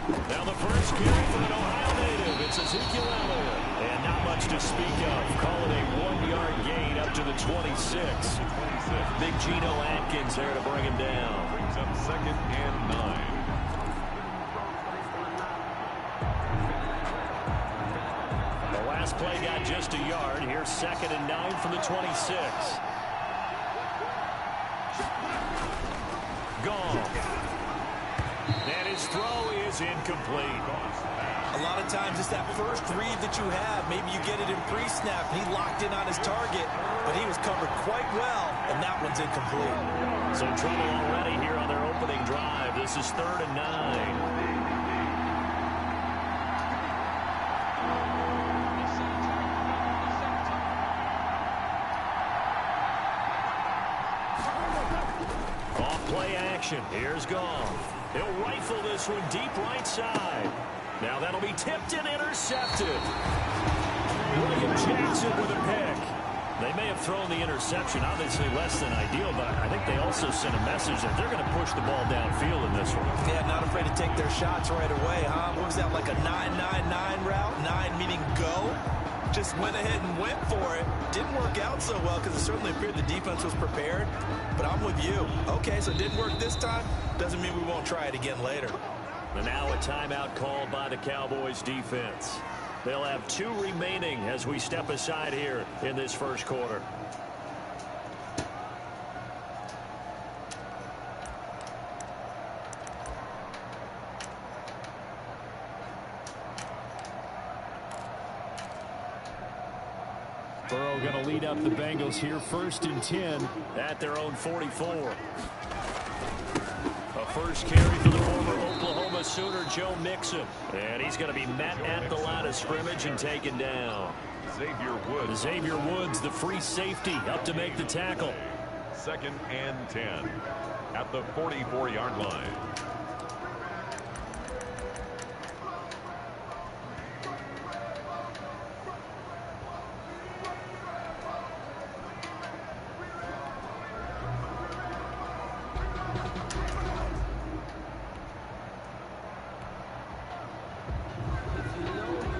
Now the first carry for an Ohio native. It's Ezekiel Elliott. And not much to speak of. Call it a 1-yard gain up to the 26. Big Geno Atkins there to bring him down. Brings up 2nd and 9. The last play got just a yard. Here's 2nd and 9 from the 26. Gone. And his throw is incomplete. A lot of times it's that first read that you have. Maybe you get it in pre-snap. He locked in on his target, but he was covered quite well, and that one's incomplete. So trouble already here on their opening drive. This is 3rd and 9. Play action. Here's Goff. He'll rifle this one deep right side. Now that'll be tipped and intercepted. William Jackson with a pick. They may have thrown the interception, obviously less than ideal, but I think they also sent a message that they're going to push the ball downfield in this one. Yeah, not afraid to take their shots right away, huh? What was that, like a 9-9-9 route? 9 meaning go? Just went ahead and went for it. Didn't work out so well because it certainly appeared the defense was prepared. But I'm with you. Okay, so it didn't work this time. Doesn't mean we won't try it again later. And now a timeout called by the Cowboys defense. They'll have 2 remaining as we step aside here in this first quarter. Burrow going to lead up the Bengals here, 1st and 10 at their own 44. A first carry for the former Oklahoma Sooner, Joe Mixon. And he's going to be met at the line of scrimmage and taken down. Xavier Woods, the free safety, up to make the tackle. 2nd and 10 at the 44-yard line.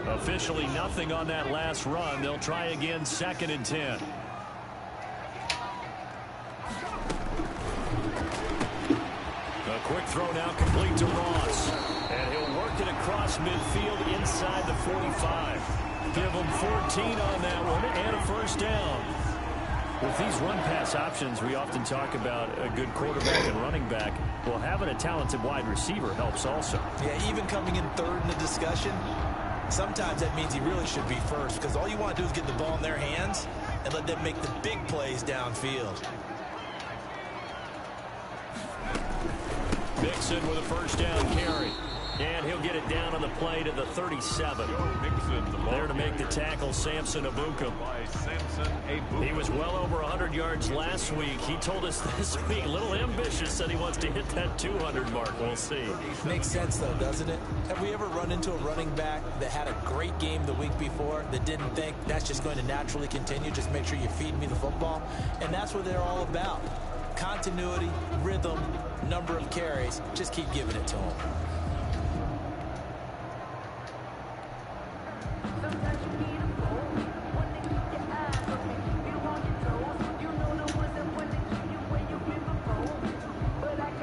Officially nothing on that last run. They'll try again, 2nd and 10. A quick throw now complete to Ross. And he'll work it across midfield inside the 45. Give him 14 on that one and a first down. With these run-pass options, we often talk about a good quarterback and running back. Well, having a talented wide receiver helps also. Yeah, even coming in 3rd in the discussion, sometimes that means he really should be first because all you want to do is get the ball in their hands and let them make the big plays downfield. Mixon with a first down carry. And he'll get it down on the play to the 37. There to make the tackle, Samson Ebukam. He was well over 100 yards last week. He told us this week, a little ambitious, said he wants to hit that 200 mark. We'll see. Makes sense, though, doesn't it? Have we ever run into a running back that had a great game the week before that didn't think that's just going to naturally continue? Just make sure you feed me the football. And that's what they're all about. Continuity, rhythm, number of carries. Just keep giving it to them.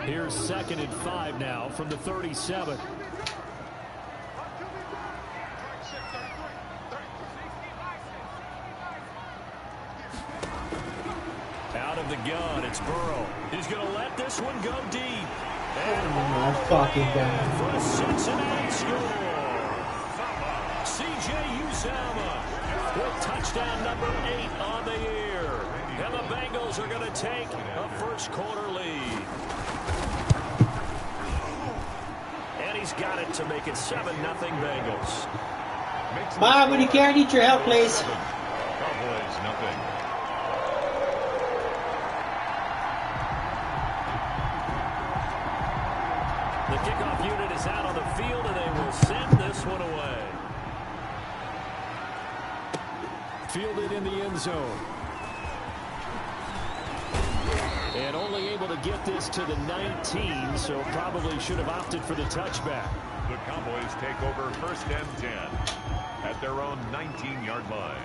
Here's 2nd and 5 now from the 37. Out of the gun, it's Burrow. He's going to let this one go deep. And oh my fucking God. For a Cincinnati score. C.J. Uzomah with touchdown number 8 on the year. And the Bengals are going to take a first quarter lead. And he's got it to make it 7-0 Bengals. Bob, when you care, I need your help, please. Cowboys, nothing. The kickoff unit is out on the field, and they will send this one away. Fielded in the end zone. And only able to get this to the 19, so probably should have opted for the touchback. The Cowboys take over 1st and 10 at their own 19-yard line.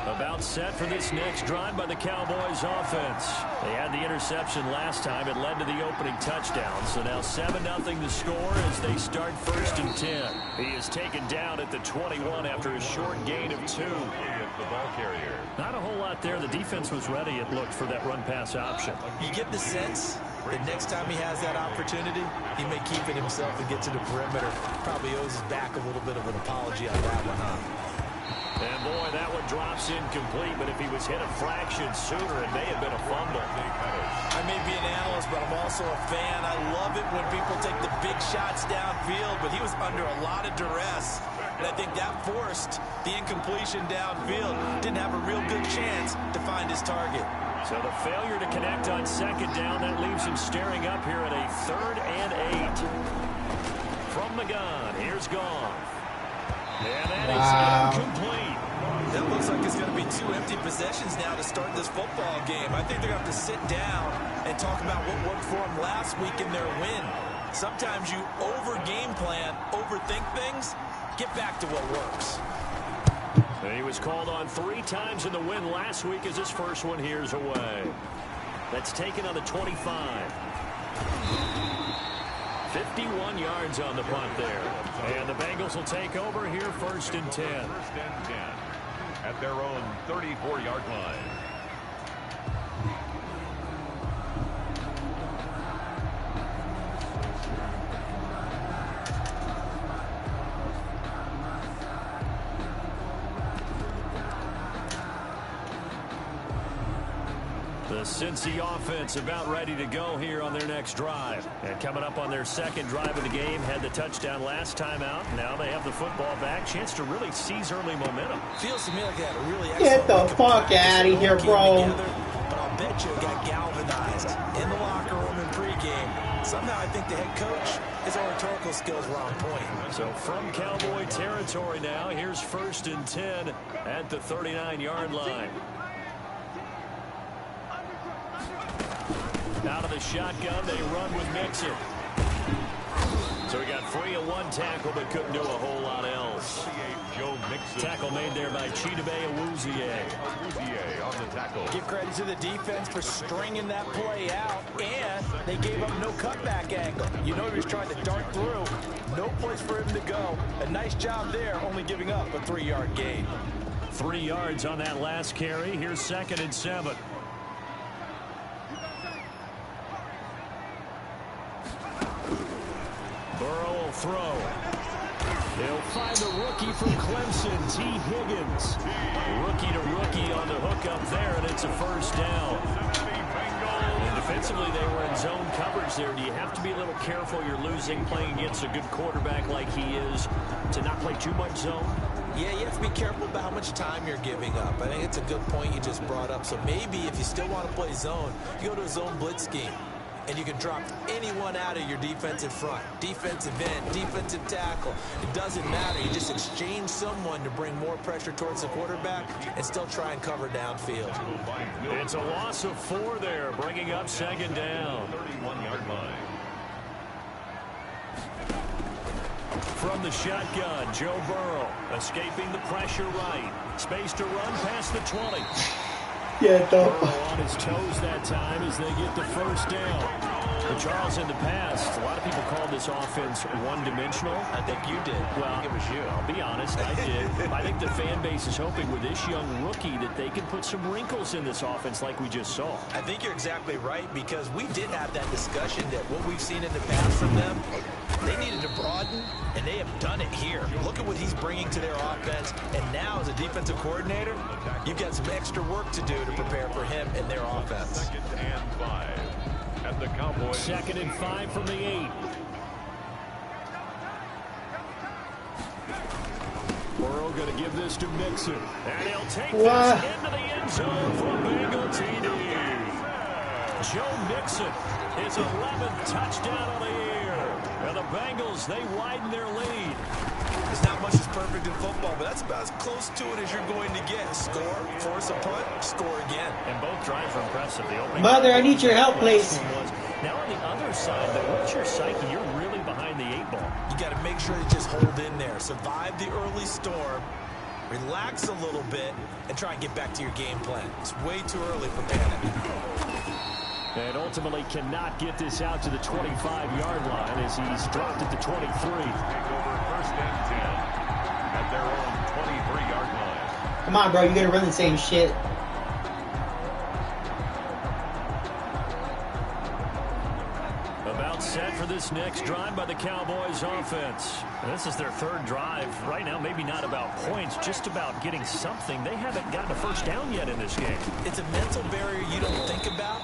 About set for this next drive by the Cowboys offense. They had the interception last time. It led to the opening touchdown. So now 7-0 the score as they start 1st and 10. He is taken down at the 21 after a short gain of 2. The ball carrier. Not a whole lot there. The defense was ready, it looked, for that run-pass option. You get the sense that next time he has that opportunity, he may keep it himself and get to the perimeter. Probably owes his back a little bit of an apology on that one, huh? And boy, that one drops incomplete, but if he was hit a fraction sooner, it may have been a fumble. I may be an analyst, but I'm also a fan. I love it when people take the big shots downfield, but he was under a lot of duress. And I think that forced the incompletion downfield. Didn't have a real good chance to find his target. So the failure to connect on 2nd down, that leaves him staring up here at a 3rd and 8. From the gun, here's Goff. And that is incomplete. That looks like it's going to be 2 empty possessions now to start this football game. I think they're going to have to sit down and talk about what worked for them last week in their win. Sometimes you over-game plan, overthink things. Get back to what works. He was called on 3 times in the win last week as his first one here's away. That's taken on the 25. 51 yards on the punt there. And the Bengals will take over here 1st and 10. 1st and 10 at their own 34-yard line. The Cincy offense about ready to go here on their next drive. And coming up on their 2nd drive of the game, had the touchdown last time out. Now they have the football back. Chance to really seize early momentum. Feels to me like they had a really Get the fuck out of here, bro. But I'll bet you it got galvanized in the locker room in pregame. Somehow I think the head coach, his oratorical skills were on point. So from Cowboy territory now, here's 1st and 10 at the 39-yard line. Out of the shotgun, they run with Mixon. So he got free of 1 tackle, but couldn't do a whole lot else. Joe Mixon. Tackle made there by Chidobe Awuzie on the tackle. Give credit to the defense for stringing that play out, and they gave up no cutback angle. You know he was trying to dart through. No place for him to go. A nice job there, only giving up a 3-yard gain. 3 yards on that last carry. Here's 2nd and 7. Burrow will throw. He'll find the rookie from Clemson, T. Higgins. Rookie to rookie on the hook up there, and it's a 1st down. And defensively, they were in zone coverage there. Do you have to be a little careful? You're losing playing against a good quarterback like he is to not play too much zone? Yeah, you have to be careful about how much time you're giving up. I think it's a good point you just brought up. So maybe if you still want to play zone, you go to a zone blitz scheme. And you can drop anyone out of your defensive front, defensive end, defensive tackle. It doesn't matter. You just exchange someone to bring more pressure towards the quarterback and still try and cover downfield. It's a loss of 4 there, bringing up 2nd down. 31-yard line. From the shotgun, Joe Burrow escaping the pressure right. Space to run past the 20. Get the Burrow on his toes that time as they get the 1st down. But Charles, in the past, a lot of people called this offense one-dimensional. I think you did. Well, I think it was you. I'll be honest, I did. I think the fan base is hoping with this young rookie that they can put some wrinkles in this offense like we just saw. I think you're exactly right, because we did have that discussion that what we've seen in the past from them, they needed to broaden, and they have done it here. Look at what he's bringing to their offense, and now as a defensive coordinator, you've got some extra work to do to prepare for him and their offense. 2nd and 5 at the Cowboys. 2nd and 5 from the 8. Burrow going to give this to Mixon. And he'll take this into the end zone for a Bengal TD. Joe Mixon, his 11th touchdown of the year. And the Bengals, they widen their lead. There's not much that's perfect in football, but that's about as close to it as you're going to get. Score, force a punt, score again. And both drives were impressive. The opening Mother, I need your help, please. Now on the other side, though, what's your psyche? You're really behind the 8-ball. You got to make sure you just hold in there. Survive the early storm. Relax a little bit and try and get back to your game plan. It's way too early for panic. And ultimately cannot get this out to the 25-yard line as he's dropped at the 23. Take over first and 10 at their own 23-yard line. Come on, bro. You gotta run the same shit. About set for this next drive by the Cowboys offense. This is their third drive. Right now, maybe not about points, just about getting something. They haven't gotten a first down yet in this game. It's a mental barrier you don't think about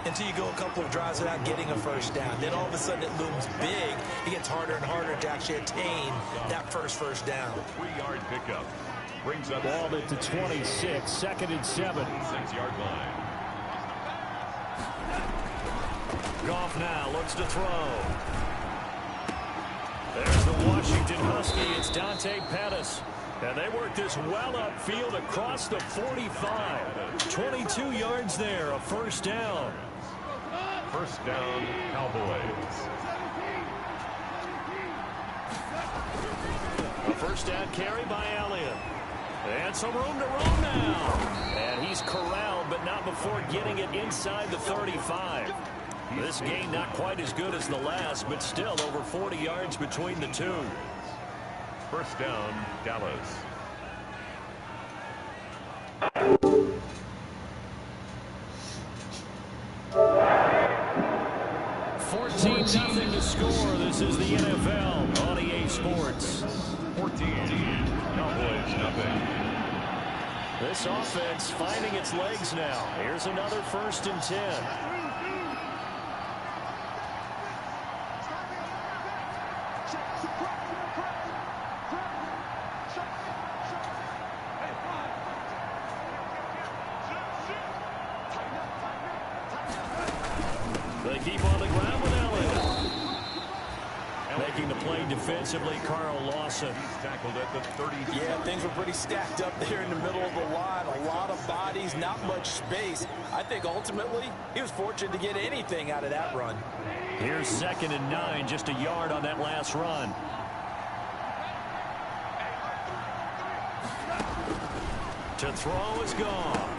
until you go a couple of drives without getting a first down. Then all of a sudden it looms big. It gets harder and harder to actually attain that first down. 3-yard pickup. Brings up ball at the 26, 2nd and 7. 6-yard line. Goff now looks to throw. There's the Washington Husky. It's Dante Pettis. And they work this well upfield across the 45. 22 yards there, a first down. First down, Cowboys. A first down carry by Elliott. And some room to run now. And he's corralled, but not before getting it inside the 35. This game not quite as good as the last, but still over 40 yards between the two. First down, Dallas. 14-0 to score. This is the NFL on EA Sports. 14, Cowboys nothing. This offense finding its legs now. Here's another 1st and 10. They keep on the ground with Elliott. Making the play defensively, Carl Lawson. He's tackled at the 30. Yeah, things were pretty stacked up there in the middle of the line. A lot of bodies, not much space. I think ultimately he was fortunate to get anything out of that run. Here's 2nd and 9, just a yard on that last run. To throw is gone.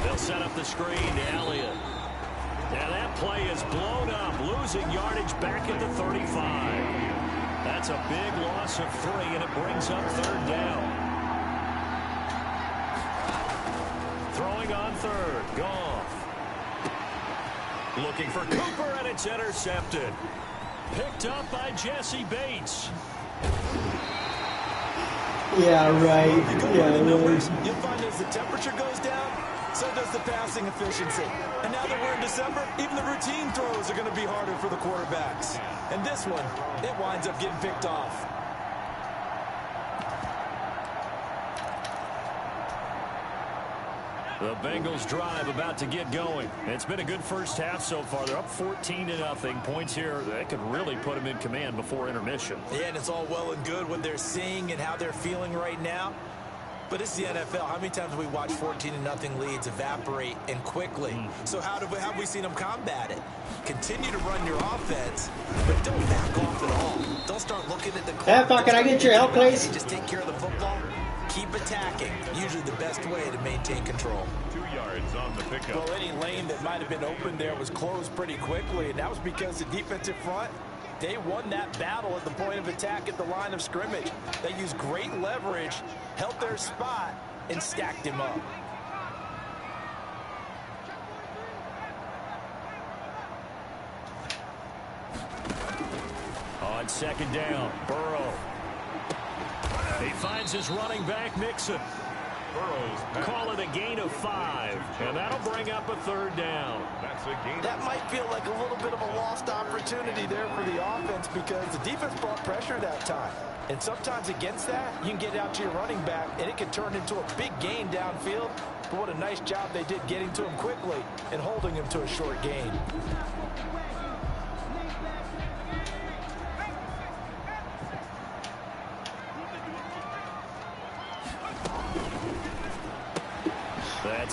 They'll set up the screen to Elliott. And that play is blown up, losing yardage back at the 35. That's a big loss of 3, and it brings up 3rd down. Throwing on 3rd, Goff. Looking for Cooper, and it's intercepted. Picked up by Jesse Bates. Yeah, right. Yeah, numbers, right. you'll find as the temperature goes down, so does the passing efficiency. And now that we're in December, even the routine throws are going to be harder for the quarterbacks. And this one, it winds up getting picked off. The Bengals drive about to get going. It's been a good first half so far. They're up 14-0. Points here, they could really put them in command before intermission. Yeah, and it's all well and good what they're seeing and how they're feeling right now. But it's the NFL. How many times have we watched 14-0 leads evaporate and quickly? So how have we seen them combat it? Continue to run your offense, but don't back off at all. Don't start looking at the clock. Can I get your help, please? Just take care of the football. Keep attacking. Usually the best way to maintain control. 2 yards on the pickup. Well, any lane that might have been open there was closed pretty quickly, and that was because the defensive front, they won that battle at the point of attack at the line of scrimmage. They used great leverage, held their spot, and stacked him up. On 2nd down, Burrow. He finds his running back, Mixon. Call it a gain of 5, and that'll bring up a 3rd down. That's a gain. That might feel like a little bit of a lost opportunity there for the offense because the defense brought pressure that time. And sometimes against that, you can get out to your running back, and it can turn into a big gain downfield. But what a nice job they did getting to him quickly and holding him to a short gain.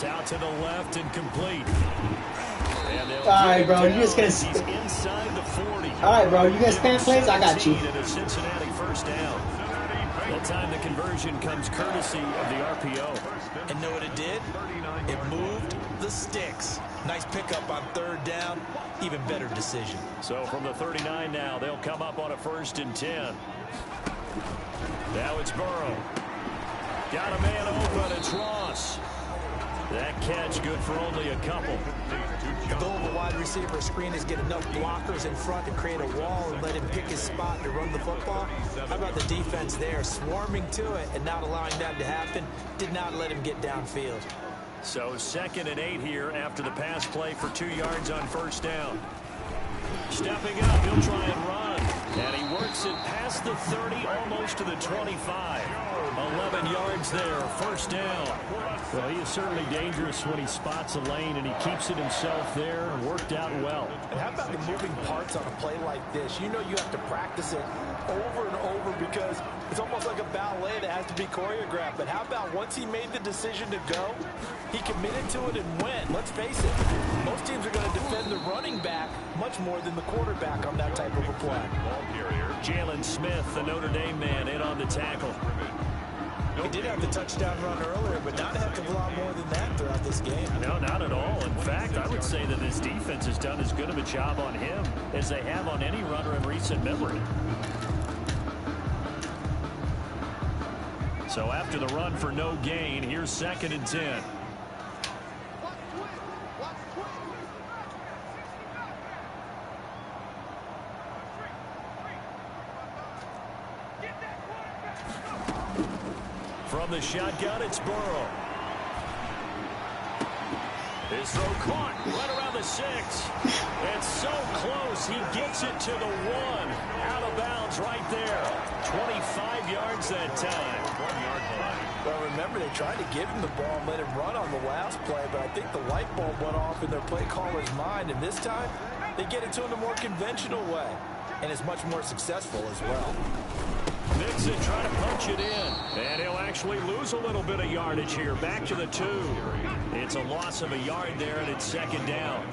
It's out to the left and complete. All right, bro. You just gonna. Inside the 40. All right, bro. You gonna spam plays? I got you. And a Cincinnati first down. That time the conversion comes courtesy of the RPO. And know what it did? It moved the sticks. Nice pickup on third down. Even better decision. So from the 39 now, they'll come up on a 1st and 10. Now it's Burrow. Got a man open. It's Ross. That catch good for only a couple. The goal of a wide receiver screen is get enough blockers in front to create a wall and let him pick his spot to run the football. How about the defense there, swarming to it and not allowing that to happen? Did not let him get downfield. So 2nd and 8 here after the pass play for 2 yards on 1st down. Stepping up, he'll try and run. And he works it past the 30, almost to the 25. 11 yards there, 1st down. Well, he is certainly dangerous when he spots a lane, and he keeps it himself there and worked out well. And how about the moving parts on a play like this? You know you have to practice it over and over because it's almost like a ballet that has to be choreographed. But how about once he made the decision to go, he committed to it and went. Let's face it, most teams are going to defend the running back much more than the quarterback on that type of a play. Jalen Smith, the Notre Dame man, in on the tackle. He did have the touchdown run earlier, but not a heck of a lot more than that throughout this game. No, not at all. In fact, I would say that this defense has done as good of a job on him as they have on any runner in recent memory. So after the run for no gain, here's 2nd and 10. From the shotgun, it's Burrow. His throw caught right around the 6. It's so close. He gets it to the 1. Out of bounds right there. 25 yards that time. 1-yard line. Well, remember, they tried to give him the ball and let him run on the last play, but I think the light bulb went off in their play caller's mind, and this time they get it to him the more conventional way, and it's much more successful as well. Mixon trying to punch it in, and he'll actually lose a little bit of yardage here. Back to the 2. It's a loss of a yard there, and it's 2nd down.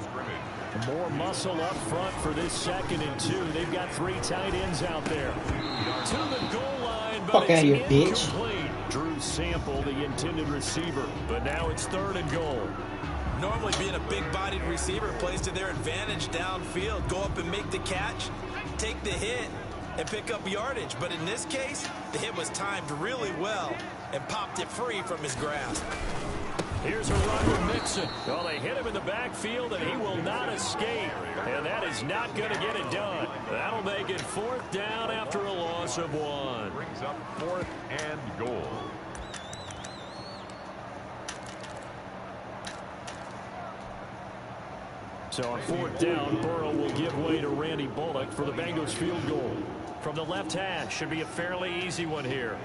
More muscle up front for this 2nd and 2. They've got 3 tight ends out there. To the goal line, but Fuck it's out of here, bitch. incomplete. Drew Sample, the intended receiver, but now it's 3rd and goal. Normally being a big-bodied receiver plays to their advantage downfield. Go up and make the catch, take the hit, and pick up yardage. But in this case, the hit was timed really well and popped it free from his grasp. Here's a run with Mixon. Well, they hit him in the backfield, and he will not escape. And that is not going to get it done. That'll make it 4th down after a loss of 1. Brings up 4th and goal. So on 4th down, Burrow will give way to Randy Bullock for the Bengals field goal. From the left hash, should be a fairly easy one here.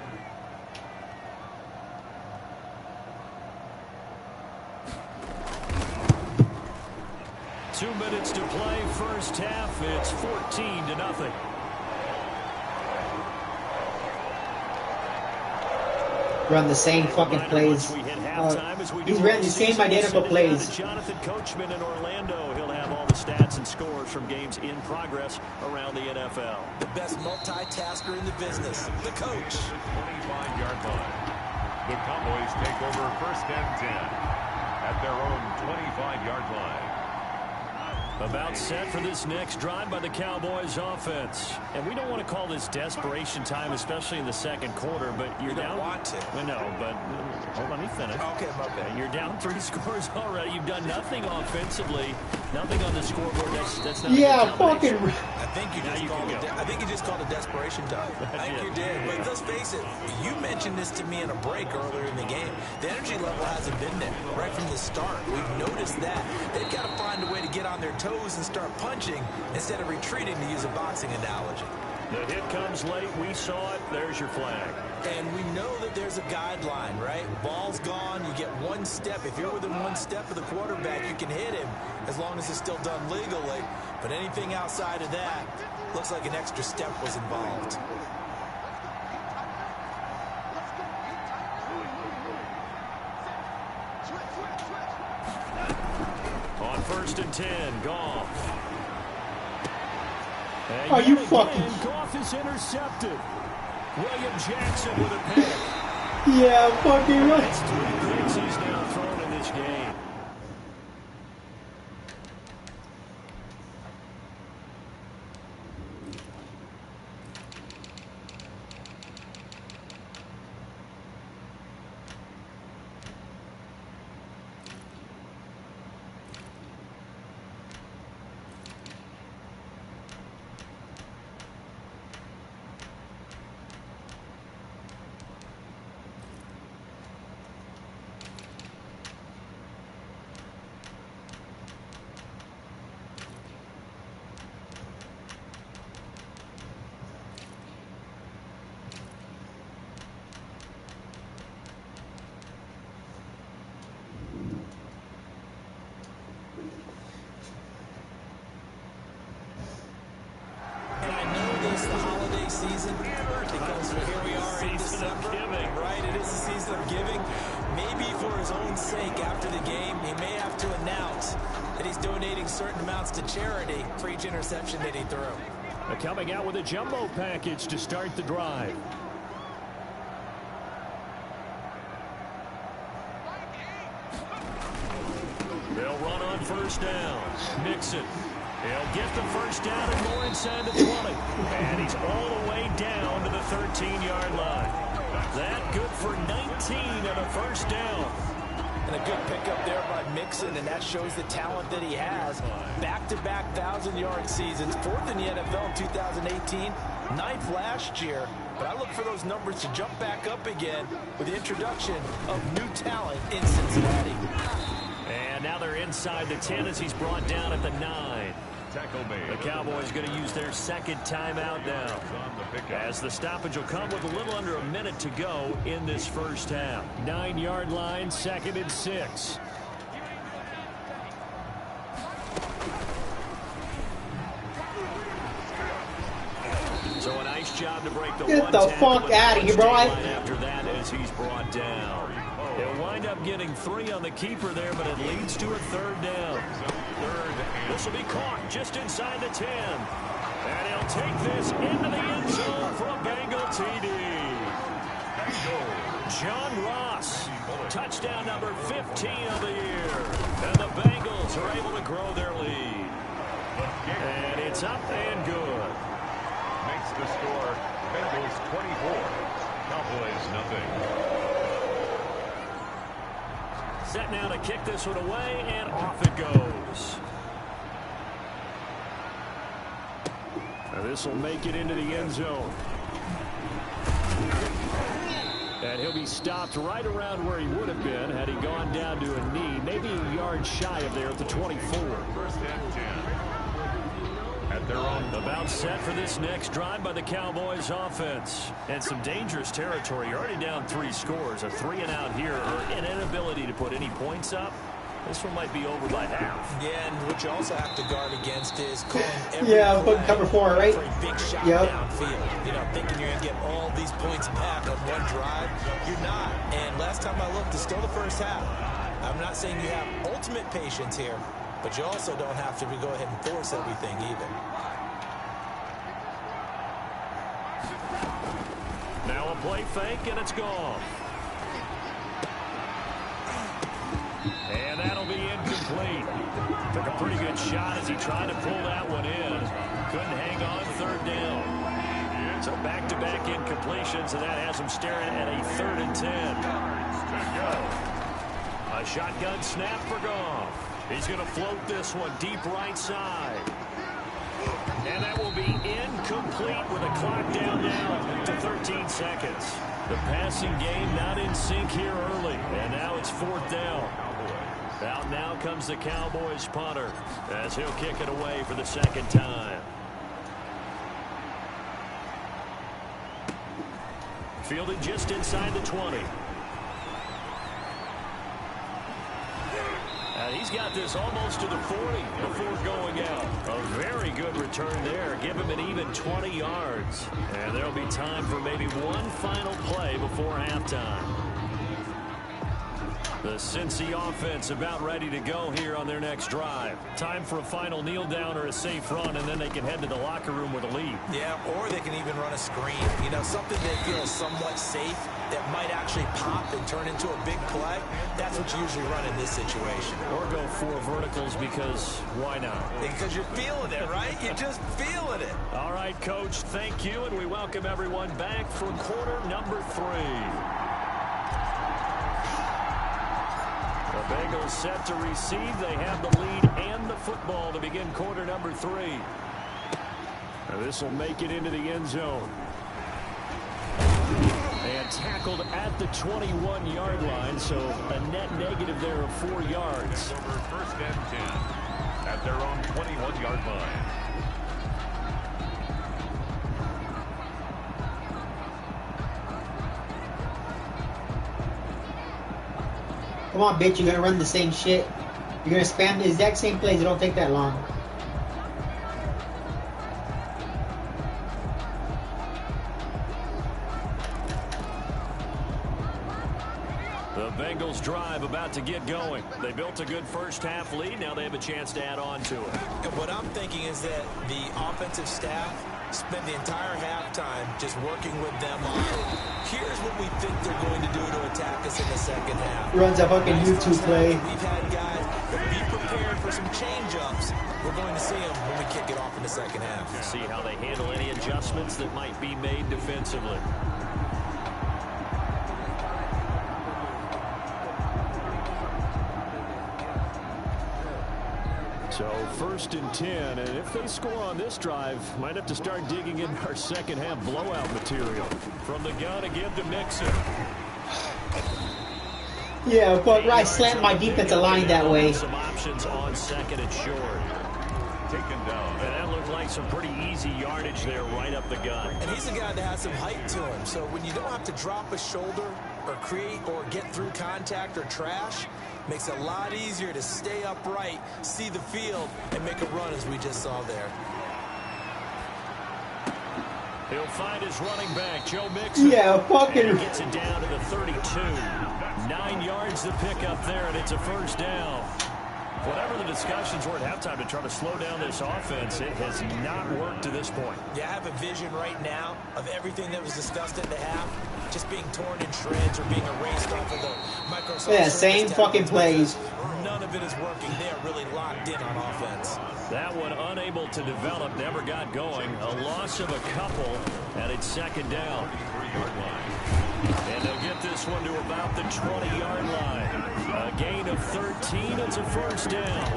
Two minutes to play, first half. It's 14-0. Run the same fucking plays. He's running the same identical plays. Jonathan Coachman in Orlando. He'll have all the stats and scores from games in progress around the NFL. The best multitasker in the business, the coach. 25-yard line. The Cowboys take over 1st and 10 at their own 25-yard line. About set for this next drive by the Cowboys offense. And we don't want to call this desperation time, especially in the 2nd quarter, but you're down. Want to. No, but hold on, let me finish. Okay, my bad. You're down 3 scores already. You've done nothing offensively. Nothing on the scoreboard. That's not Yeah, fucking. I think you just called it desperation time. I think you did. But let's face it, you mentioned this to me in a break earlier in the game. The energy level hasn't been there right from the start. We've noticed that. They've got to find a way to get on their toes and start punching instead of retreating, to use a boxing analogy. The hit comes late. We saw it. There's your flag. And we know that there's a guideline, right? Ball's gone. You get 1 step. If you're within 1 step of the quarterback, you can hit him as long as it's still done legally. But anything outside of that, looks like an extra step was involved. first and 10. Goff. Are you fucking... Goff is intercepted. William Jackson with a pick. Yeah, fucking right. That's 3 picks he's now thrown in this game. Season, because here we are in December, right? It is the season of giving. Maybe for his own sake, after the game, he may have to announce that he's donating certain amounts to charity for each interception that he threw. Coming out with a jumbo package to start the drive. They'll run on first down. Mixon. He'll get the first down and more inside the 20. And he's all the way down to the 13-yard line. That good for 19 and a first down. And a good pickup there by Mixon, and that shows the talent that he has. Back-to-back 1,000-yard seasons, 4th in the NFL in 2018, 9th last year. But I look for those numbers to jump back up again with the introduction of new talent in Cincinnati. And now they're inside the 10 as he's brought down at the 9. The Cowboys going to use their second timeout now, as the stoppage will come with a little under a minute to go in this first half. 9-yard line, 2nd and 6. So a nice job to break the Get the fuck out of here, bro. After that, as he's brought down. He'll wind up getting 3 on the keeper there, but it leads to a 3rd down. This will be caught just inside the 10. And he'll take this into the end zone for a Bengal TD. John Ross, touchdown number 15 of the year. And the Bengals are able to grow their lead. And it's up and good. Makes the score Bengals 24, Cowboys nothing. Set now to kick this one away, and off it goes. Now this will make it into the end zone. And he'll be stopped right around where he would have been had he gone down to a knee, maybe a yard shy of there at the 24. First and 10. At their own. About set for this next drive by the Cowboys offense. And some dangerous territory. You're already down 3 scores. A 3-and-out here, or an inability to put any points up. This one might be over by half. Yeah, and what you also have to guard against is calling every putting cover 4, right? For a big shot downfield. You know, thinking you're going to get all these points back on one drive. You're not. And last time I looked, it's still the first half. I'm not saying you have ultimate patience here, but you also don't have to go ahead and force everything either. Now a play fake, and it's gone. And that'll be incomplete. Took a pretty good shot as he tried to pull that one in. Couldn't hang on, 3rd down. So back-to-back incompletions, and that has him staring at a 3rd and 10. A shotgun snap for Goff. He's going to float this one deep right side. And that will be incomplete with a clock down now to 13 seconds. The passing game not in sync here early. And now it's 4th down. Out now comes the Cowboys punter as he'll kick it away for the 2nd time. Fielded just inside the 20. And he's got this almost to the 40 before going out. A very good return there. Give him an even 20 yards. And there'll be time for maybe one final play before halftime. The Cincy offense about ready to go here on their next drive. Time for a final kneel down or a safe run, and then they can head to the locker room with a lead. Yeah, or they can even run a screen. You know, something they feel somewhat safe that might actually pop and turn into a big play. That's what you usually run in this situation. Or go 4 verticals because why not? Because you're feeling it, right? You're just feeling it. All right, Coach, thank you, and we welcome everyone back for quarter number 3. The Bengals set to receive. They have the lead and the football to begin quarter number 3. And this will make it into the end zone. And tackled at the 21-yard line, so a net negative there of 4 yards. Over first and 10 at their own 21-yard line. Come on, bitch, you're going to run the same shit. You're going to spam the exact same plays. It don't take that long. The Bengals drive about to get going. They built a good first-half lead. Now they have a chance to add on to it. And what I'm thinking is that the offensive staff spend the entire halftime just working with them on, here's what we think they're going to do to attack us in the second half. Runs a fucking YouTube play. We've had guys, but be prepared for some change-ups. We're going to see them when we kick it off in the second half. See how they handle any adjustments that might be made defensively. So 1st and 10, and if they score on this drive, might have to start digging in our second half blowout material. From the gun again to Mixon. Yeah, but I slammed my defensive line that way. Some options on 2nd and short. Taken down. And that looked like some pretty easy yardage there right up the gut. And he's a guy that has some height to him, so when you don't have to drop a shoulder or create or get through contact or trash, makes it a lot easier to stay upright, see the field, and make a run as we just saw there. He'll find his running back, Joe Mixon. Yeah, fucking. And he gets it down to the 32. 9 yards to pick up there, and it's a first down. Whatever the discussions were at halftime to try to slow down this offense, it has not worked to this point. Yeah, I have a vision right now of everything that was discussed at the half just being torn in shreds or being erased off of the Microsoft. Yeah, same fucking plays. None of it is working. They're really locked in on offense. That one unable to develop, never got going. A loss of a couple, and it's 2nd down. And they'll get this one to about the 20-yard line. A gain of 13, it's a first down.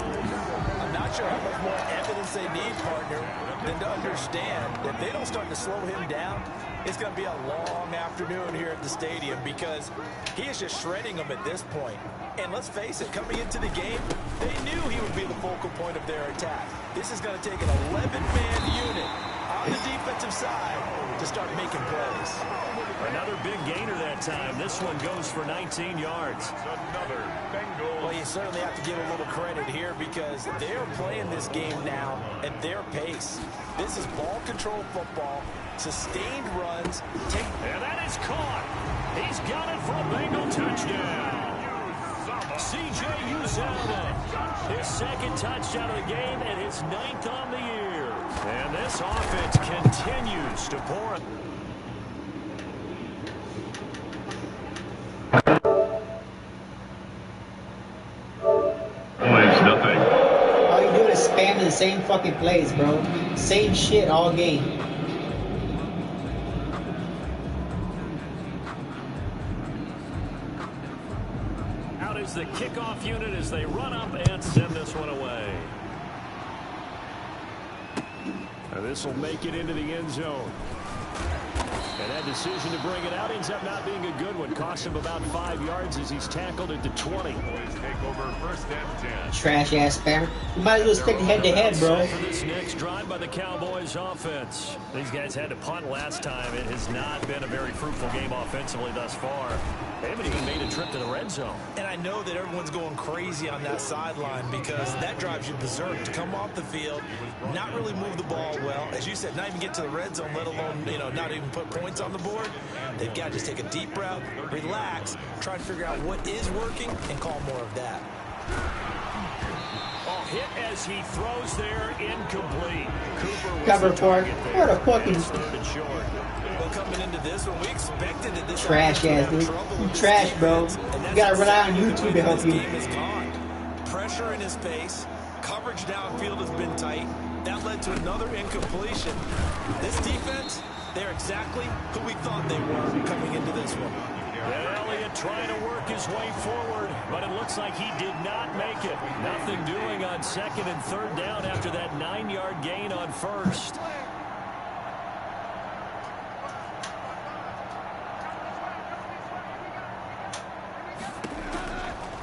I'm not sure how much more evidence they need, partner, than to understand that if they don't start to slow him down, it's going to be a long afternoon here at the stadium because he is just shredding them at this point. And let's face it, coming into the game, they knew he would be the focal point of their attack. This is going to take an 11-man unit on the defensive side to start making plays. Another big gainer that time. This one goes for 19 yards. Another Bengals. Well, you certainly have to give a little credit here because they're playing this game now at their pace. This is ball control football, sustained runs. And that is caught. He's got it for a Bengal touchdown. C.J. Uzomah, his 2nd touchdown of the game and his 9th on the year. And this offense continues to pour. Nothing. All you do is spam the same fucking plays, bro. Same shit all game. Out is the kickoff unit as they run up and send this one away. And this will make it into the end zone. And that decision to bring it out ends up not being a good one. Cost him about 5 yards as he's tackled at the 20. Boys take over 1st and 10. Trash ass spammer. You might as well stick head to head, bro. For this next drive by the Cowboys offense. These guys had to punt last time. It has not been a very fruitful game offensively thus far. They haven't even made a trip to the red zone. And I know that everyone's going crazy on that sideline because that drives you berserk to come off the field, not really move the ball well. As you said, not even get to the red zone, let alone, not even put points on the board. They've got to just take a deep breath, relax, try to figure out what is working, and call more of that. Hit as he throws there, incomplete. Cooper Cover for what a fucking Well, coming into this one, we expected that this trash ass dude. You trash, bro. You gotta rely on YouTube to help you. Pressure in his face, coverage downfield has been tight. That led to another incompletion. This defense, they're exactly who we thought they were coming into this one. Elliott trying to work his way forward, but it looks like he did not make it. Nothing doing on second and third down after that 9-yard gain on first.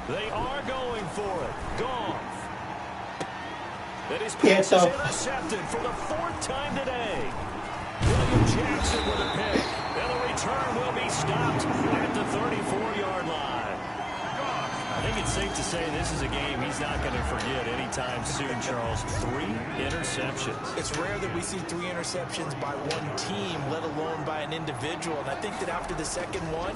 They are going for it. Goff. That is intercepted for the 4th time today. William Jackson with a pick. And the return will be stopped at the 34-yard line. I think it's safe to say this is a game he's not going to forget anytime soon, Charles. 3 interceptions. It's rare that we see 3 interceptions by one team, let alone by an individual. And I think that after the second one,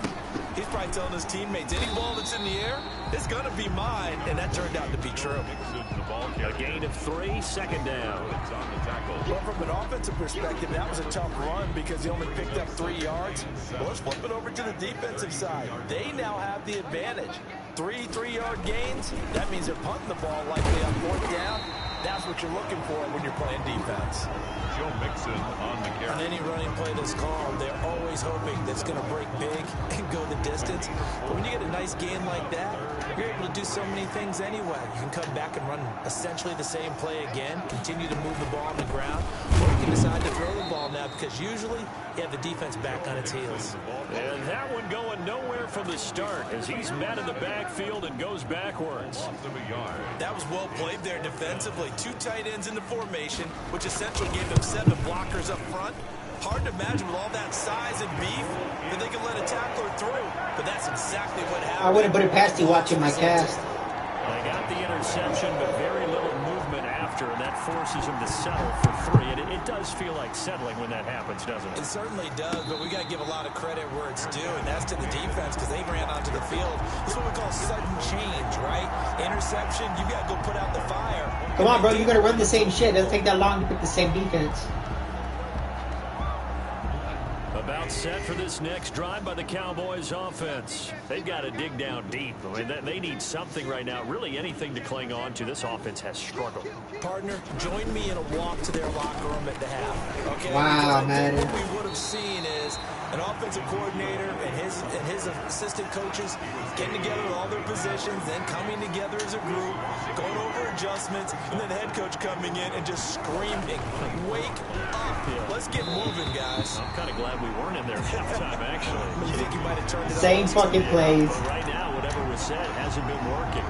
he's probably telling his teammates, any ball that's in the air, it's going to be mine. And that turned out to be true. A gain of 3, second down. Well, from an offensive perspective, that was a tough run because he only picked up 3 yards. Well, let's flip it over to the defensive side. They now have the advantage. 3 3-yard gains, that means they're punting the ball likely on 4th down. That's what you're looking for when you're playing defense. Joe Mixon on the carry. On any running play that's called, they're always hoping that's going to break big and go the distance. But when you get a nice gain like that, you're able to do so many things anyway. You can come back and run essentially the same play again, continue to move the ball on the ground, or you can decide to throw the ball now because usually you have the defense back on its heels. And that one going nowhere from the start as he's met in the backfield and goes backwards. That was well played there defensively. 2 tight ends in the formation, which essentially gave them 7 blockers up front. Hard to imagine with all that size and beef that they could let a tackler through. But that's exactly what happened. I wouldn't put it past you watching my cast. They got the interception, but very little movement after, and that forces him to settle for 3. And it does feel like settling when that happens, doesn't it? It certainly does, but we got to give a lot of credit where it's due, and that's to the defense because they ran onto the field. This is what we call sudden change, right? Interception, you got to go put out the fire. Come on, bro, you got to run the same shit. It doesn't take that long to pick the same defense. About set for this next drive by the Cowboys offense. They've got to dig down deep. I mean, they need something right now, really anything to cling on to. This offense has struggled. Partner, join me in a walk to their locker room at the half. Okay? Wow, man. What we would have seen is an offensive coordinator and his assistant coaches getting together with all their positions, then coming together as a group, going over adjustments, and then the head coach coming in and just screaming, wake up. Let's get moving, guys. I'm kind of glad we weren't in there halftime, actually. You think you might have turned it Same on? fucking plays. But right now, whatever was said hasn't been working.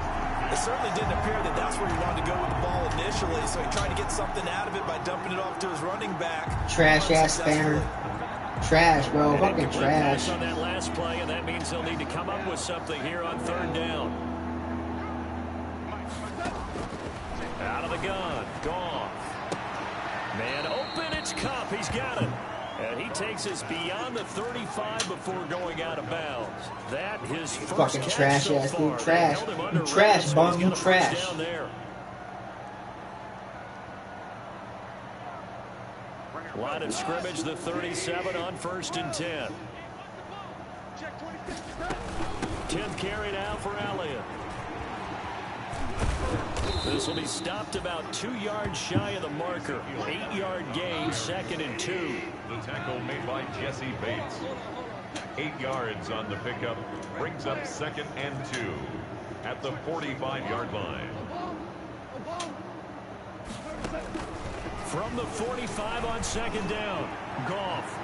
It certainly didn't appear that that's where he wanted to go with the ball initially, so he tried to get something out of it by dumping it off to his running back. Trash-ass Spanner. Trash, bro. Fucking trash. On that last play, and that means they'll need to come up with something here on 3rd down. Out of the gun. Goff. Man open. It's Cup. He's got it. And he takes us beyond the 35 before going out of bounds. That his first fucking catch trash so ass far. dude. Trash. You trash, bum. You trash. Down there. Line of scrimmage, the 37 on 1st and 10. 10th carry now for Elliott. This will be stopped about 2 yards shy of the marker. 8-yard gain, 2nd and 2. The tackle made by Jesse Bates. 8 yards on the pickup. Brings up 2nd and 2 at the 45-yard line. From the 45 on 2nd down. Goff.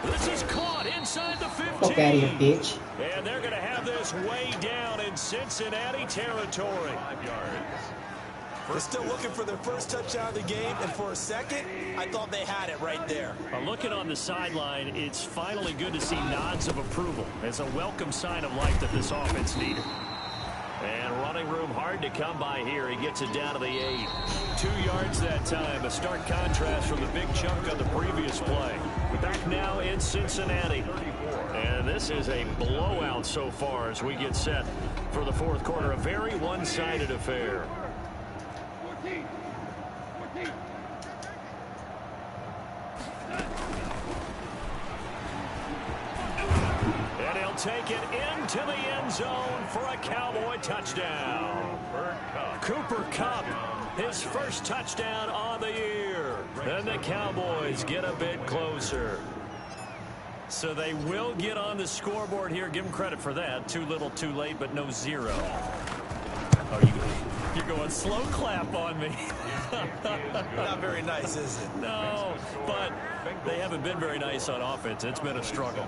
This is caught inside the 15. Fuck out of here, bitch. And they're going to have this way down in Cincinnati territory. 5 yards. They're still looking for their first touchdown of the game, and for a second, I thought they had it right there. Looking on the sideline, it's finally good to see nods of approval. It's a welcome sign of life that this offense needed. And running room hard to come by here. He gets it down to the 8. 2 yards that time. A stark contrast from the big chunk on the previous play. Back now in Cincinnati. And this is a blowout so far as we get set for the fourth quarter. A very one-sided affair. And he'll take it into the end zone for a Cowboy touchdown. Cooper Kupp, his first touchdown on the year. And the Cowboys get a bit closer. So they will get on the scoreboard here. Give them credit for that. Too little, too late, but no 0. Oh, you're going slow clap on me. Not very nice, is it? No, but they haven't been very nice on offense. It's been a struggle.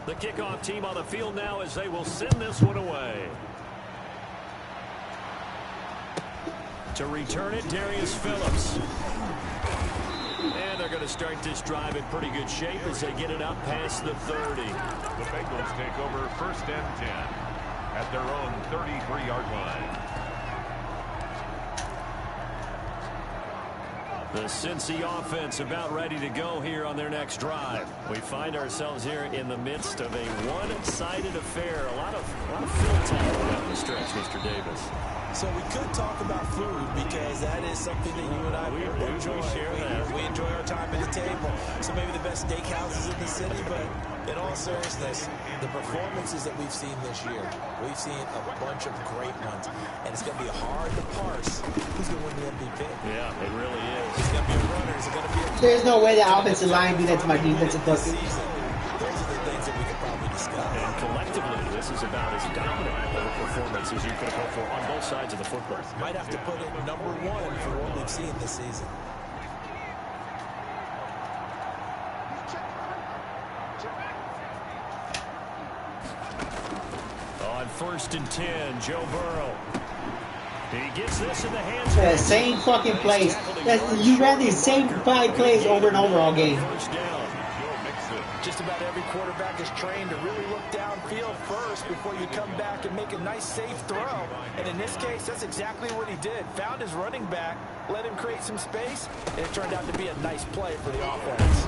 The kickoff team on the field now as they will send this one away. To return it, Darius Phillips. And they're going to start this drive in pretty good shape as they get it up past the 30. The Bengals take over 1st and 10 at their own 33-yard line. The Cincy offense about ready to go here on their next drive. We find ourselves here in the midst of a one-sided affair. A lot of field time down the stretch, Mr. Davis. So we could talk about food because that is something that you and I enjoy. We enjoy our time at the table. So maybe the best steakhouses in the city, but in all seriousness, the performances that we've seen this year, we've seen a bunch of great ones. And it's going to be hard to parse who's going to win the MVP. Yeah, it really is. Is it going to be a runner? Is it going to be a... There's no way the offensive line do that to my defensive bucket. Those are the things that we could probably discuss. And collectively, this is about as dominant of a performance as you could hope for on both sides of the football. Might have to put it #1 for what we've seen this season. On 1st and 10, Joe Burrow. He gets this in the hands. The same fucking plays. You ran these same 5 plays over and over all game. First down. Just about every quarterback is trained to really look downfield first before you come back and make a nice, safe throw. And in this case, that's exactly what he did. Found his running back, let him create some space, and it turned out to be a nice play for the offense.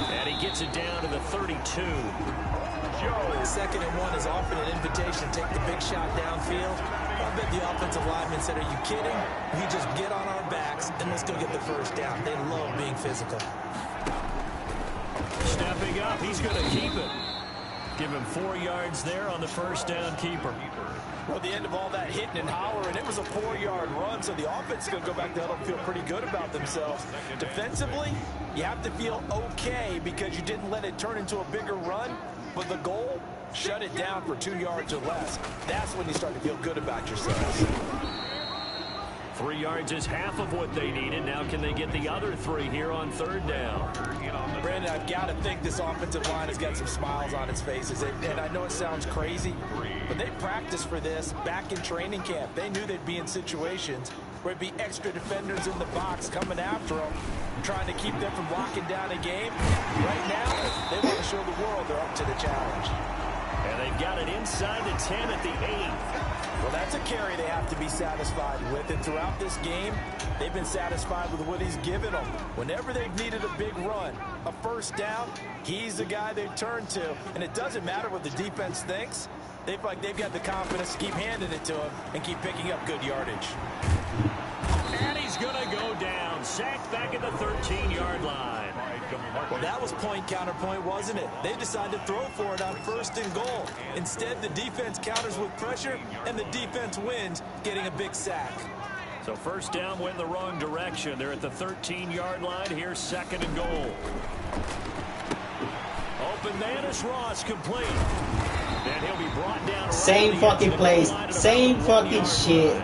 And he gets it down to the 32. Joe. 2nd and 1 is often an invitation. Take the big shot downfield. I bet the offensive lineman said, are you kidding? We just get on our backs and let's go get the first down. They love being physical. Stepping up, he's going to keep it. Give him 4 yards there on the first down keeper. Well, at the end of all that hitting and hollering, it was a 4-yard run, so the offense is going to go back to huddle and feel pretty good about themselves. Defensively, you have to feel okay because you didn't let it turn into a bigger run, but the goal, shut it down for 2 yards or less. That's when you start to feel good about yourselves. 3 yards is half of what they needed. Now can they get the other 3 here on 3rd down? Brandon, I've got to think this offensive line has got some smiles on its faces. And I know it sounds crazy, but they practiced for this back in training camp. They knew they'd be in situations where it'd be extra defenders in the box coming after them, trying to keep them from locking down a game. Right now, they want to show the world they're up to the challenge. And they've got it inside the 10 at the 8. Well, that's a carry they have to be satisfied with. And throughout this game, they've been satisfied with what he's given them. Whenever they've needed a big run, a first down, he's the guy they've turned to. And it doesn't matter what the defense thinks. They feel like they've got the confidence to keep handing it to him and keep picking up good yardage. And he's going to go down. Sacked back at the 13-yard line. Well, that was point counterpoint, wasn't it? They decided to throw for it on 1st and goal. Instead, the defense counters with pressure, and the defense wins, getting a big sack. So first down went the wrong direction. They're at the 13-yard line. Here's 2nd and goal. Open man is Ross, complete. And he'll be brought down. Same fucking plays. Same fucking shit.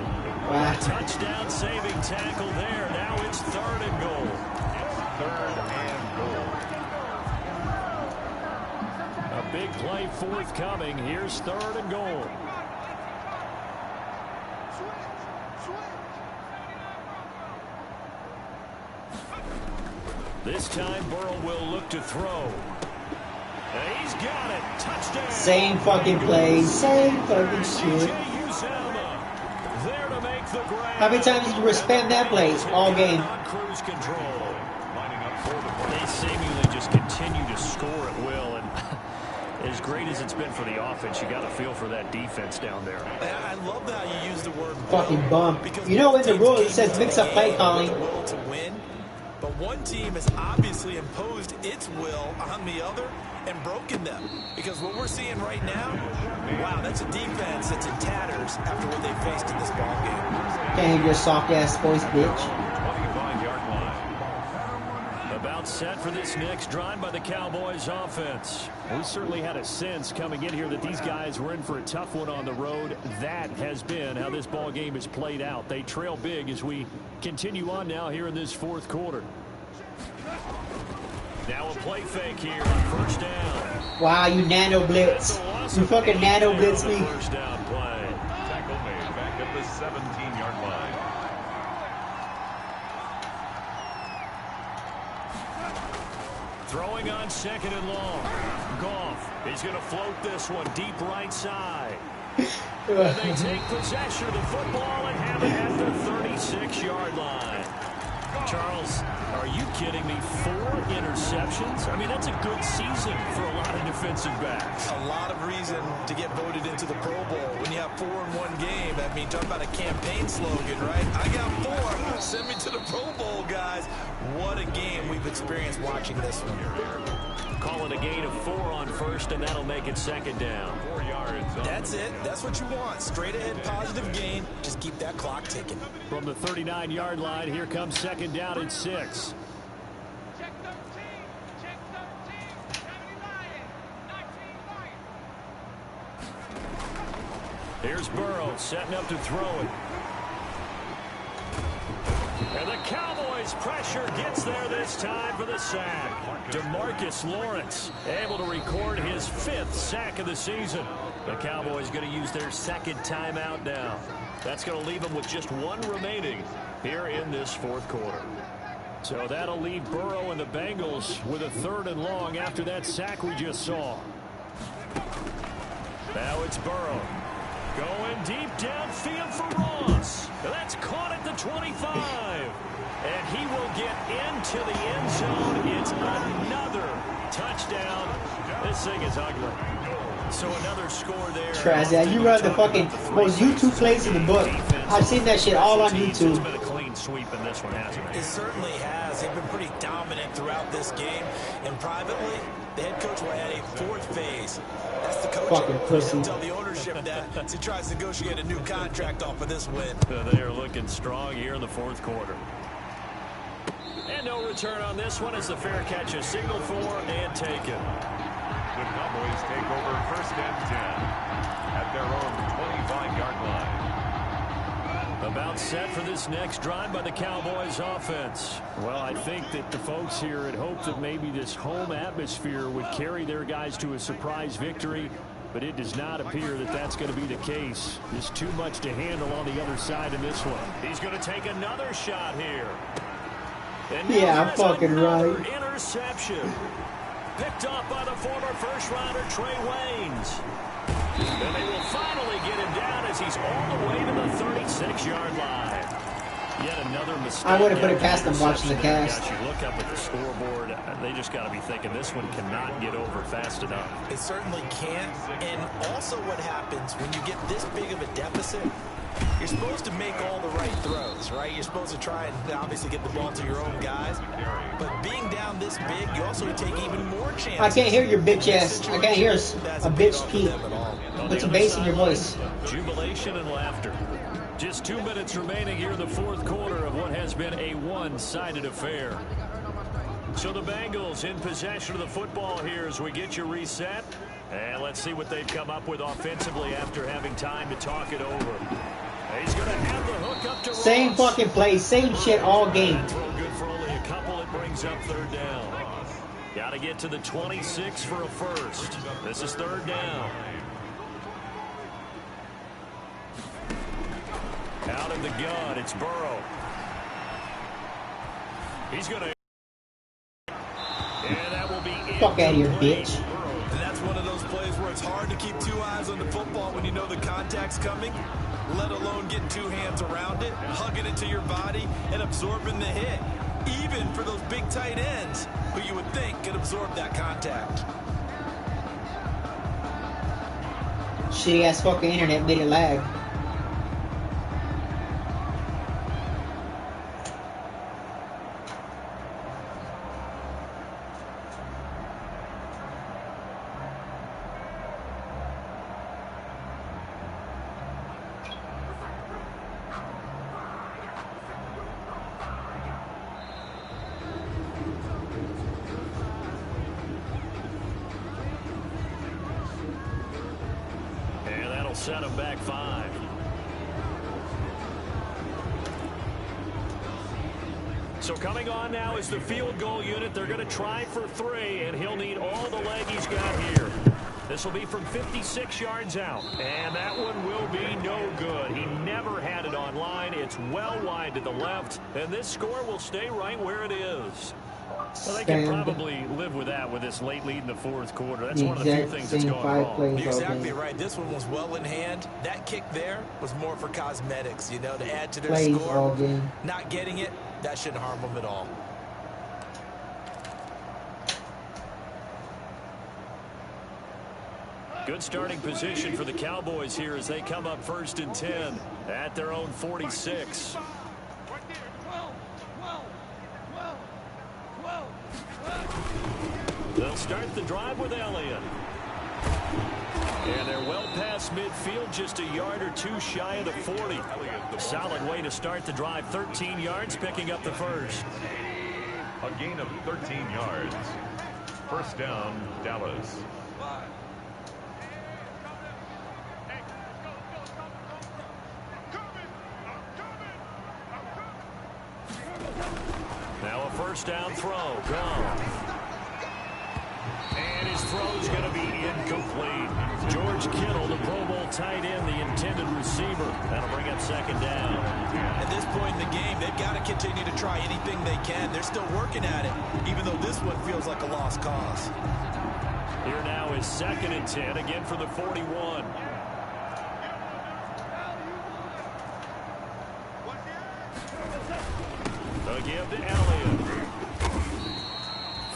Wow. Touchdown saving tackle there. Now it's 3rd and goal. 3rd and goal. big play forthcoming. Here's 3rd and goal. This time Burrow will look to throw. And he's got it. Touchdown. Same fucking play. Same fucking shit. There to make the grab. How many times did you spam that play all game? Cruise control. They seemingly just continue to score at will, and as great as it's been for the offense, you got to feel for that defense down there. I love how you use the word fucking bum. You know in the rules it says mix up play calling. To win, but one team has obviously imposed its will on the other and broken them. Because what we're seeing right now, wow, that's a defense that's in tatters after what they faced in this ball game. Can't hear your soft ass voice, bitch. About set for this next drive by the Cowboys offense. We certainly had a sense coming in here that these guys were in for a tough one on the road. That has been how this ball game has played out. They trail big as we continue on now here in this 4th quarter. Now a play fake here on 1st down. Wow, you nano blitz. You fucking nano blitz me. First down play. Tackle made back at the 17-yard line. Throwing on 2nd and long. Goff is going to float this one deep right side. And they take possession of the football and have it at the 36-yard line. Charles, are you kidding me? 4 interceptions? I mean, that's a good season for a lot of defensive backs. A lot of reason to get voted into the Pro Bowl. When you have 4 in one game, I mean, talk about a campaign slogan, right? I got 4. Send me to the Pro Bowl, guys. What a game we've experienced watching this one. Call it a gain of 4 on 1st, and that'll make it 2nd down. 4 yards. That's it. That's what you want. Straight ahead positive gain. Just keep that clock ticking. From the 39-yard line, here comes 2nd down and 6. Here's Burrow setting up to throw it. And the Cowboys pressure gets there this time for the sack. DeMarcus Lawrence able to record his 5th sack of the season. The Cowboys going to use their 2nd timeout now. That's going to leave them with just 1 remaining here in this 4th quarter. So that'll leave Burrow and the Bengals with a 3rd and long after that sack we just saw. Now it's Burrow. Going deep downfield for Ross. That's caught at the 25. And he will get into the end zone. It's another touchdown. This thing is ugly. So another score there. Trash, yeah, you run the fucking most YouTube plays in the book. I've seen that shit all on YouTube. It's been a clean sweep in this one, hasn't it? It certainly has. They've been pretty dominant throughout this game. And privately, the head coach will add a 4th phase. That's the coaching. Fucking pussy. Tell the ownership that as he tries to negotiate a new contract off of this win. They are looking strong here in the 4th quarter. And no return on this one as the fair catch is signaled for and taken. The Cowboys take over 1st and 10 at their own 25-yard line. About set for this next drive by the Cowboys offense. Well, I think that the folks here had hoped that maybe this home atmosphere would carry their guys to a surprise victory, but it does not appear that that's going to be the case. There's too much to handle on the other side in this one. He's going to take another shot here. And yeah, I'm fucking right. Interception. Picked up by the former first-rounder Trey Waynes. And they will finally get him down as he's all the way to the 36-yard line. Yet another mistake. I would have put it past them watching the cast. You look up at the scoreboard, they just got to be thinking this one cannot get over fast enough. It certainly can't. And also what happens when you get this big of a deficit, you're supposed to make all the right throws, right? You're supposed to try and obviously get the ball to your own guys. But being down this big, you also take even more chances. I can't hear your bitch ass. I can't hear a bitch peep. Put some bass in your voice. Jubilation and laughter. Just 2 minutes remaining here in the 4th quarter of what has been a one-sided affair. So the Bengals in possession of the football here as we get you reset. And let's see what they've come up with offensively after having time to talk it over. He's going to have the hook up to Same Ross. fucking play, same shit all game. Throw good for only a couple. It brings up 3rd down. Got to get to the 26 for a first. This is third down. Out of the gun, it's Burrow. He's going to... And that will be incomplete. Fuck out of here, bitch. And that's one of those plays where it's hard to keep two eyes on the football when you know the contact's coming, let alone getting two hands around it, hugging it to your body, and absorbing the hit. Even for those big tight ends who you would think could absorb that contact. Shitty ass fucking internet made it lag. Set him back 5. So coming on now is the field goal unit. They're going to try for 3, and he'll need all the leg he's got here. This will be from 56 yards out, and that one will be no good. He never had it on line. It's well wide to the left, and this score will stay right where it is. Well, they can probably live with that with this late lead in the fourth quarter. That's one of the few things that's going wrong. You're exactly right. This one was well in hand. That kick there was more for cosmetics, you know, to add to their score. Not getting it, that shouldn't harm them at all. Good starting position for the Cowboys here as they come up 1st and 10 at their own 46. They'll start the drive with Elliott. And they're well past midfield, just a yard or two shy of the 40. Solid way to start the drive. 13 yards, picking up the first. A gain of 13 yards. First down, Dallas. Now a first down throw. Gone. And his throw's going to be incomplete. George Kittle, the Pro Bowl tight end, the intended receiver. That'll bring up second down. At this point in the game, they've got to continue to try anything they can. They're still working at it, even though this one feels like a lost cause. Here now is 2nd and 10, again for the 41. A give to Elliott.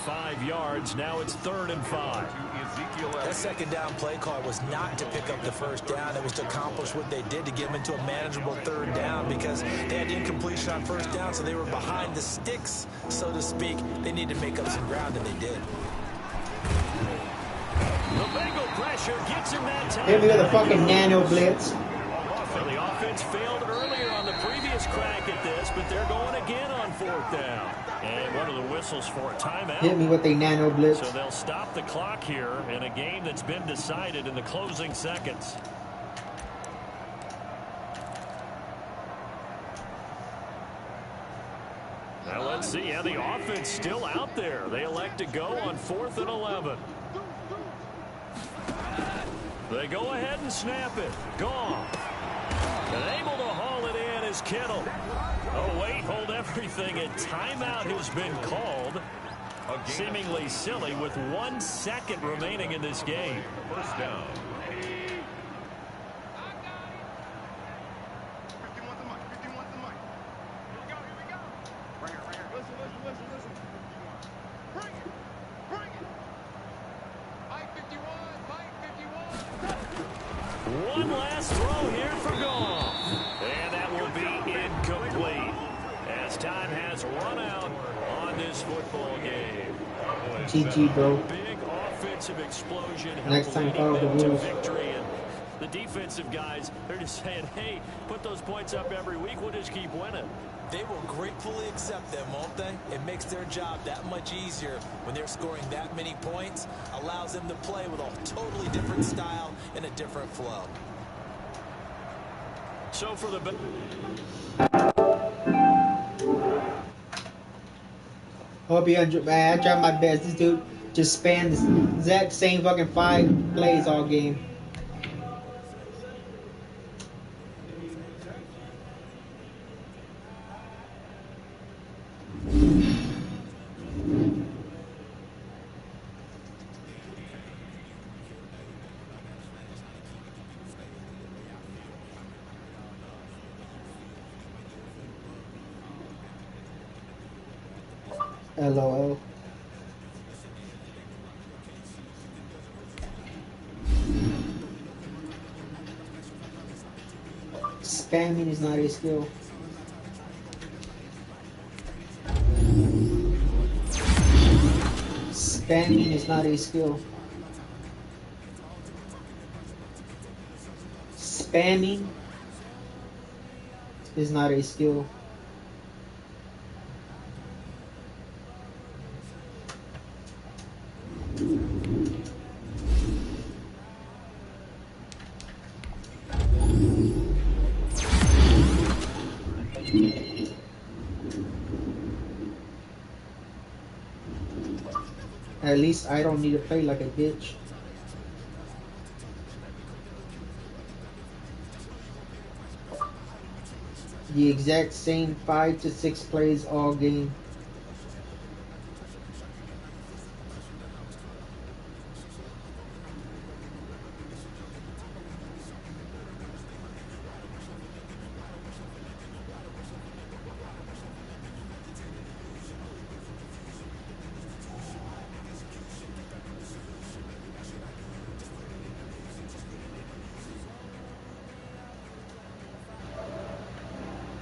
5 yards. Now it's 3rd and 5. That second down play call was not to pick up the first down. It was to accomplish what they did to get them into a manageable 3rd down because they had incompletion on first down, so they were behind the sticks, so to speak. They needed to make up some ground, and they did. The Bengal pressure gets him that time. Hit me with a fucking nano blitz. Well, the offense failed earlier on the previous crack at this, but they're going again on 4th down. And one of the whistles for a timeout. Hit me with a nano blitz. So they'll stop the clock here in a game that's been decided in the closing seconds. Now let's see how the offense still out there. They elect to go on 4th and 11. They go ahead and snap it. Gone. And able to haul it in is Kittle. Oh, wait, hold everything. A timeout has been called. Seemingly silly with 1 second remaining in this game. First down. One last throw here for Goff. And that will be incomplete as time has run out on this football game. GG, bro. Big offensive explosion. Next time, follow the rules. Victory. And the defensive guys, they're just saying, hey, put those points up every week. We'll just keep winning. They will gratefully accept them, won't they? It makes their job that much easier when they're scoring that many points. Allows them to play with a totally different style and a different flow. So for the... Hope you enjoy. Man, I tried my best. This dude just spanned the exact same fucking 5 plays all game. LOL. Spamming is not a skill. Spamming is not a skill. Spamming is not a skill. At least I don't need to play like a bitch. The exact same 5 to 6 plays all game.